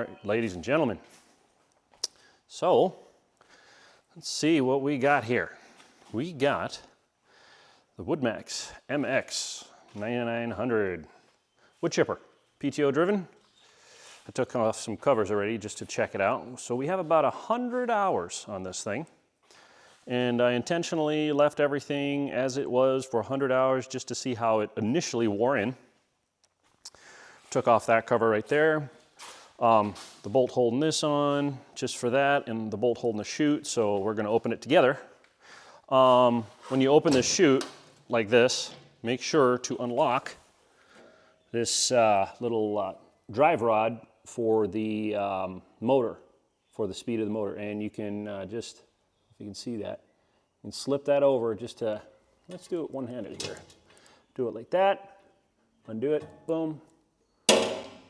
right, ladies and gentlemen. So, let's see what we got here. We got the Woodmaxx MX 9900 wood chipper, PTO driven. I took off some covers already just to check it out. So we have about 100 hours on this thing. And I intentionally left everything as it was for 100 hours just to see how it initially wore in. Took off that cover right there. The bolt holding this on just for that, and the bolt holding the chute, so we're going to open it together. When you open the chute like this, make sure to unlock this little drive rod for the motor, for the speed of the motor. And you can just, if you can see that, you can slip that over just to, let's do it one-handed here. Do it like that, undo it, boom,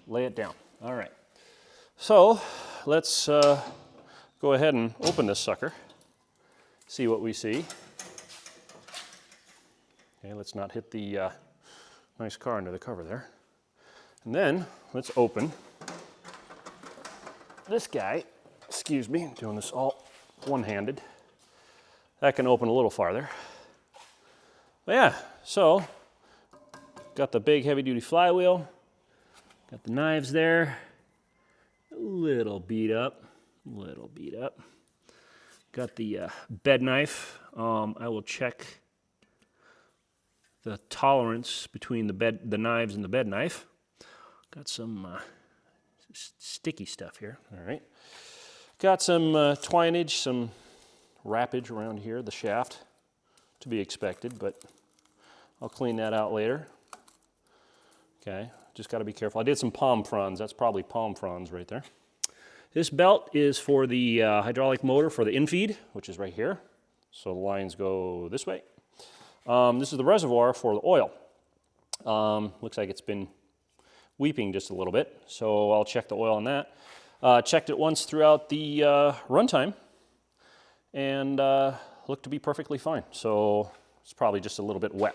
lay it down. All right. So let's go ahead and open this sucker, see what we see. Okay, let's not hit the nice car under the cover there. And then let's open this guy. Excuse me, I'm doing this all one-handed. That can open a little farther. But yeah, so got the big heavy-duty flywheel, got the knives there. A little beat up. Got the bed knife. I will check the tolerance between the knives and the bed knife. Got some sticky stuff here. All right. Got some twineage, some wrappage around here, the shaft, to be expected, but I'll clean that out later. Okay. Just got to be careful. I did some palm fronds. That's probably palm fronds right there. This belt is for the hydraulic motor for the infeed, which is right here. So the lines go this way. This is the reservoir for the oil. Looks like it's been weeping just a little bit, so I'll check the oil on that. Checked it once throughout the runtime, and looked to be perfectly fine. So it's probably just a little bit wet.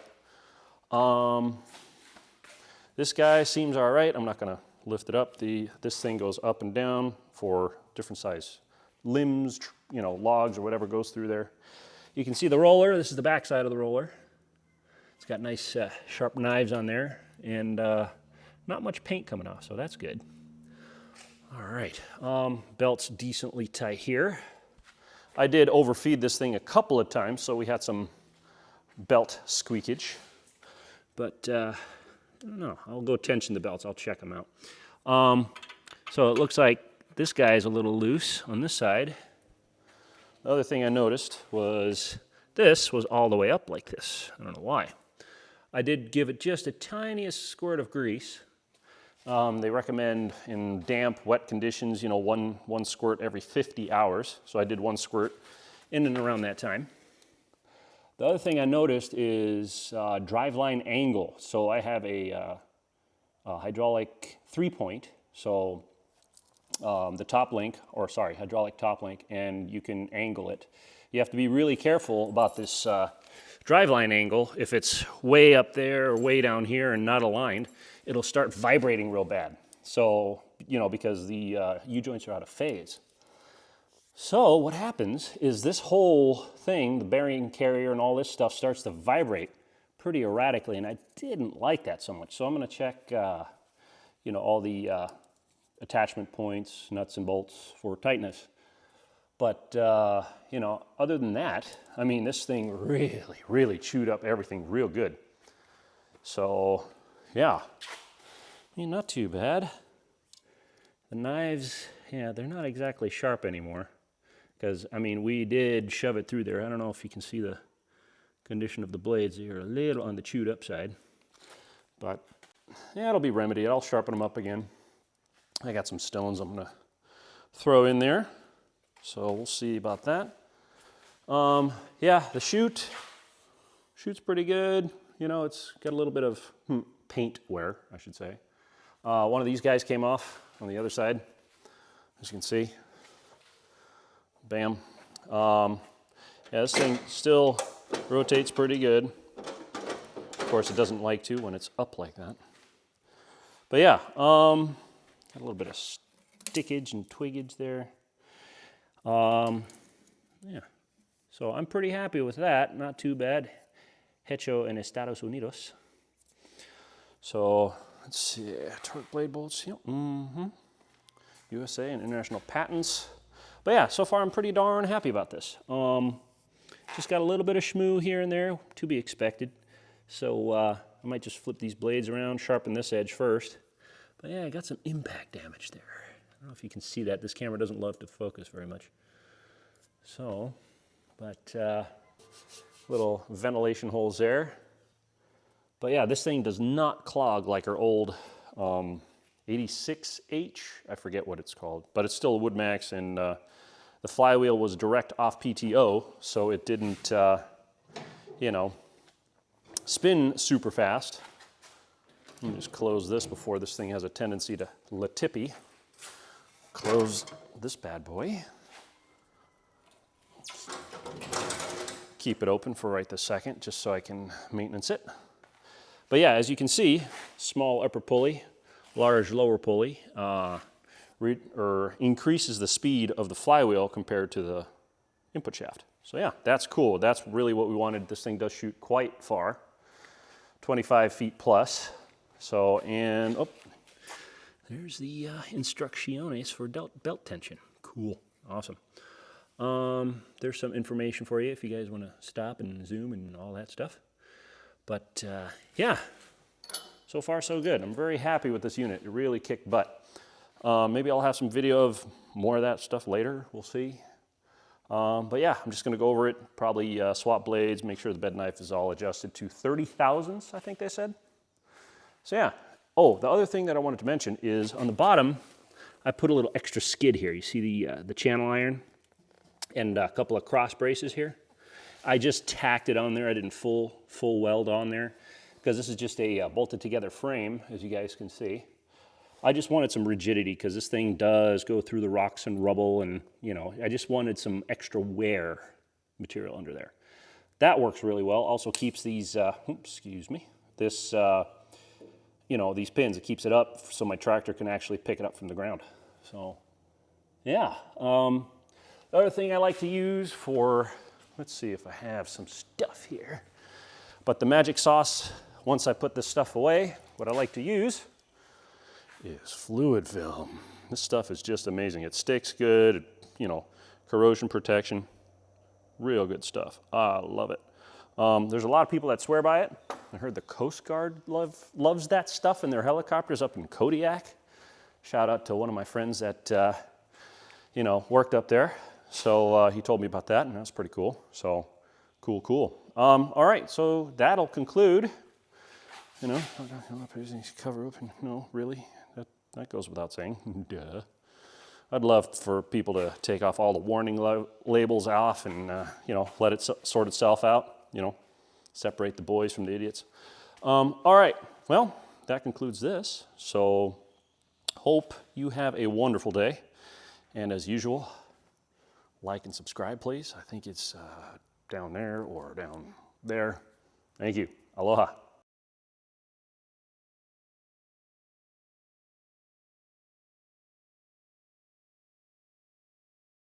This guy seems all right. I'm not going to lift it up. This thing goes up and down for different size limbs, logs or whatever goes through there. You can see the roller. This is the back side of the roller. It's got nice sharp knives on there, and not much paint coming off, so that's good. All right, belt's decently tight here. I did overfeed this thing a couple of times, so we had some belt squeakage, but I don't know. I'll go tension the belts. I'll check them out. So it looks like this guy is a little loose on this side. The other thing I noticed was this was all the way up like this. I don't know why. I did give it just a tiniest squirt of grease. They recommend in damp, wet conditions, one squirt every 50 hours. So I did one squirt in and around that time. The other thing I noticed is driveline angle. So I have a hydraulic 3-point, so the top link, hydraulic top link, and you can angle it. You have to be really careful about this driveline angle. If it's way up there or way down here and not aligned, it'll start vibrating real bad. So, because the U-joints are out of phase. So what happens is this whole thing, the bearing carrier and all this stuff, starts to vibrate pretty erratically, and I didn't like that so much. So I'm going to check, all the attachment points, nuts and bolts for tightness. But, other than that, this thing really, really chewed up everything real good. So, yeah, not too bad. The knives, they're not exactly sharp anymore. Because, we did shove it through there. I don't know if you can see the condition of the blades. They're a little on the chewed up side. But, it'll be remedied. I'll sharpen them up again. I got some stones I'm going to throw in there. So we'll see about that. The chute's pretty good. It's got a little bit of paint wear, I should say. One of these guys came off on the other side, as you can see. Bam. This thing still rotates pretty good. Of course, it doesn't like to when it's up like that. But yeah, got a little bit of stickage and twiggage there. Yeah, so I'm pretty happy with that. Not too bad. Hecho en Estados Unidos. So let's see, torque blade bolts. Yep. USA and international patents. But yeah, so far I'm pretty darn happy about this. Just got a little bit of schmoo here and there, to be expected. So I might just flip these blades around, sharpen this edge first. But yeah, I got some impact damage there. I don't know if you can see that. This camera doesn't love to focus very much. So, but little ventilation holes there. But yeah, this thing does not clog like our old 86H. I forget what it's called, but it's still a Woodmaxx, and the flywheel was direct off PTO, so it didn't, you know, spin super fast. Let me just close this before this thing has a tendency to latippy. Close this bad boy. Keep it open for right this second, just so I can maintenance it. But yeah, as you can see, small upper pulley, large lower pulley, increases the speed of the flywheel compared to the input shaft. So yeah, that's cool. That's really what we wanted. This thing does shoot quite far, 25 feet plus. So, and oh, there's the instrucciones for belt tension. Cool, awesome. There's some information for you if you guys want to stop and zoom and all that stuff. But yeah, so far so good. I'm very happy with this unit. It really kicked butt. Maybe I'll have some video of more of that stuff later. We'll see. But yeah, I'm just going to go over it, probably swap blades, make sure the bed knife is all adjusted to 30 thousandths, I think they said. So yeah. Oh, the other thing that I wanted to mention is on the bottom, I put a little extra skid here. You see the channel iron and a couple of cross braces here. I just tacked it on there. I didn't full weld on there because this is just a bolted together frame, as you guys can see. I just wanted some rigidity because this thing does go through the rocks and rubble, and you know, I just wanted some extra wear material under there. That works really well. Also keeps these, excuse me, this, you know, these pins, it keeps it up so my tractor can actually pick it up from the ground. So yeah, the other thing I like to use for, let's see if I have some stuff here, but the magic sauce, once I put this stuff away, what I like to use is fluid film. This stuff is just amazing. It sticks good, you know, corrosion protection, real good stuff. I love it. There's a lot of people that swear by it. I heard the Coast Guard loves that stuff in their helicopters up in Kodiak. Shout out to one of my friends that, you know, worked up there. So he told me about that, and that's pretty cool. So cool. All right, so that'll conclude. You know, cover open. No, really? That goes without saying. Duh. I'd love for people to take off all the warning labels off and, you know, let it sort itself out. You know, separate the boys from the idiots. All right, well, that concludes this. So hope you have a wonderful day. And as usual, like and subscribe, please. I think it's down there or down there. Thank you. Aloha.